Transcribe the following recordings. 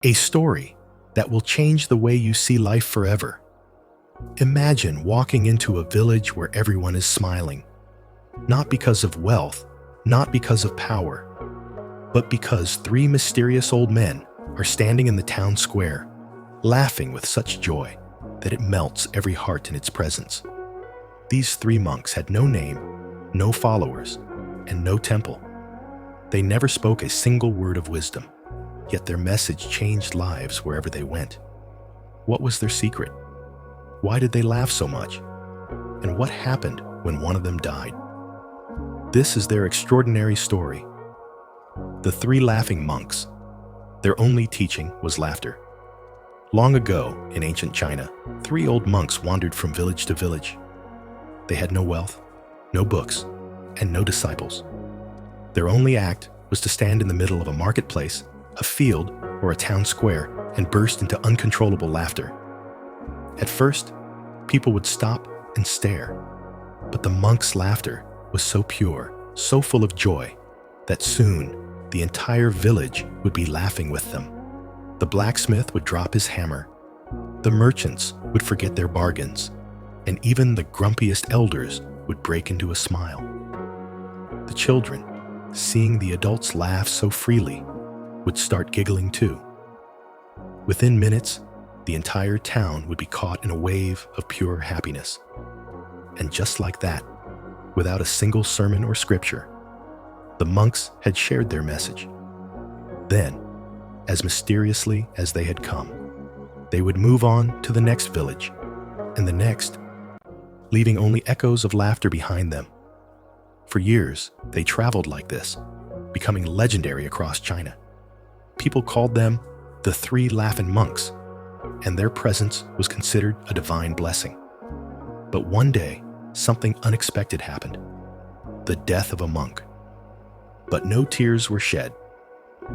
A story that will change the way you see life forever. Imagine walking into a village where everyone is smiling, not because of wealth, not because of power, but because three mysterious old men are standing in the town square, laughing with such joy that it melts every heart in its presence. These three monks had no name, no followers, and no temple. They never spoke a single word of wisdom, yet their message changed lives wherever they went. What was their secret? Why did they laugh so much? And what happened when one of them died? This is their extraordinary story. The three laughing monks. Their only teaching was laughter. Long ago, in ancient China, three old monks wandered from village to village. They had no wealth, no books, and no disciples. Their only act was to stand in the middle of a marketplace, a field, or a town square and burst into uncontrollable laughter. At first, people would stop and stare, but the monks' laughter was so pure, so full of joy, that soon the entire village would be laughing with them. The blacksmith would drop his hammer, the merchants would forget their bargains, and even the grumpiest elders would break into a smile. The children, seeing the adults laugh so freely, would start giggling too. Within minutes, the entire town would be caught in a wave of pure happiness. And just like that, without a single sermon or scripture, the monks had shared their message. Then, as mysteriously as they had come, they would move on to the next village and the next, leaving only echoes of laughter behind them. For years, they traveled like this, becoming legendary across China. People called them the Three Laughing Monks, and their presence was considered a divine blessing. But one day, something unexpected happened: the death of a monk. But no tears were shed.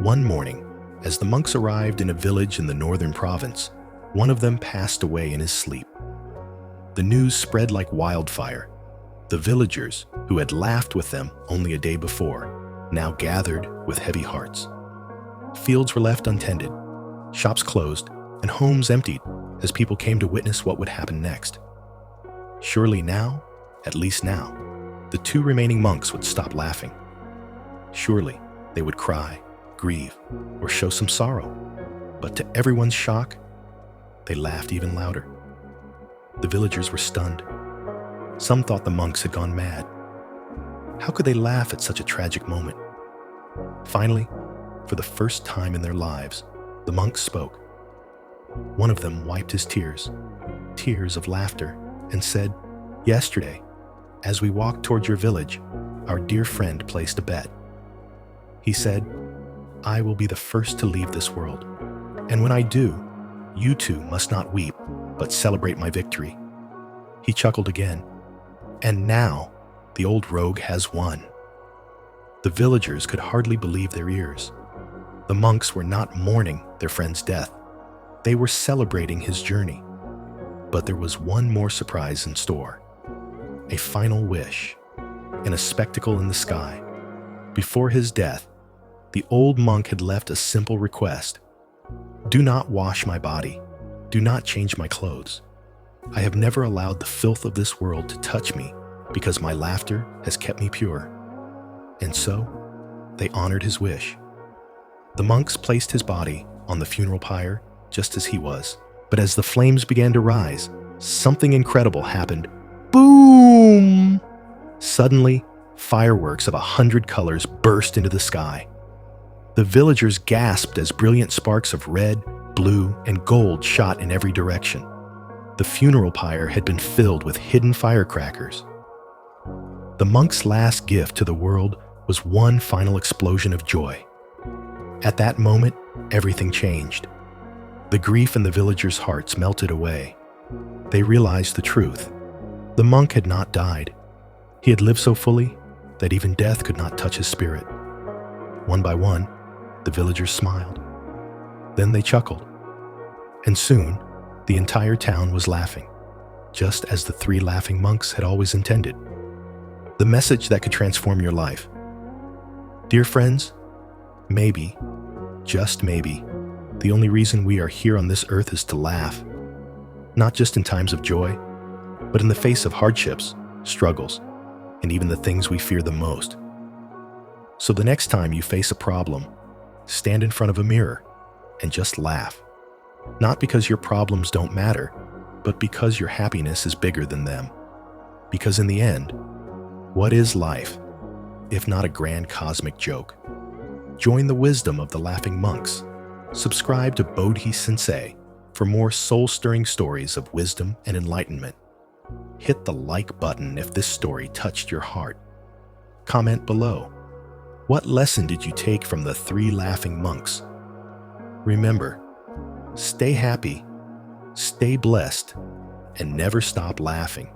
One morning, as the monks arrived in a village in the northern province, one of them passed away in his sleep. The news spread like wildfire. The villagers, who had laughed with them only a day before, now gathered with heavy hearts. Fields were left untended, shops closed, and homes emptied as people came to witness what would happen next. Surely now, at least now, the two remaining monks would stop laughing. Surely they would cry, grieve, or show some sorrow. But to everyone's shock, they laughed even louder. The villagers were stunned. Some thought the monks had gone mad. How could they laugh at such a tragic moment? Finally, for the first time in their lives, the monks spoke. One of them wiped his tears, tears of laughter, and said, "Yesterday, as we walked toward your village, our dear friend placed a bet. He said, 'I will be the first to leave this world, and when I do, you two must not weep, but celebrate my victory.' He chuckled again. And now, the old rogue has won." The villagers could hardly believe their ears. The monks were not mourning their friend's death. They were celebrating his journey. But there was one more surprise in store. A final wish, and a spectacle in the sky. Before his death, the old monk had left a simple request: "Do not wash my body. Do not change my clothes. I have never allowed the filth of this world to touch me because my laughter has kept me pure." And so, they honored his wish. The monks placed his body on the funeral pyre just as he was. But as the flames began to rise, something incredible happened. Boom! Suddenly, fireworks of 100 colors burst into the sky. The villagers gasped as brilliant sparks of red, blue, and gold shot in every direction. The funeral pyre had been filled with hidden firecrackers. The monk's last gift to the world was one final explosion of joy. At that moment, everything changed. The grief in the villagers' hearts melted away. They realized the truth. The monk had not died. He had lived so fully that even death could not touch his spirit. One by one, the villagers smiled. Then they chuckled. And soon, the entire town was laughing, just as the three laughing monks had always intended. The message that could transform your life. Dear friends, maybe, just maybe, The only reason we are here on this earth is to laugh, not just in times of joy, but in the face of hardships, struggles, and even the things we fear the most. So the next time you face a problem, stand in front of a mirror and just laugh. Not because your problems don't matter, but because your happiness is bigger than them. Because in the end, what is life, if not a grand cosmic joke? Join the wisdom of the laughing monks. Subscribe to Bodhi Sensei for more soul-stirring stories of wisdom and enlightenment. Hit the like button if this story touched your heart. Comment below. What lesson did you take from the 3 laughing monks? Remember, stay happy, stay blessed, and never stop laughing.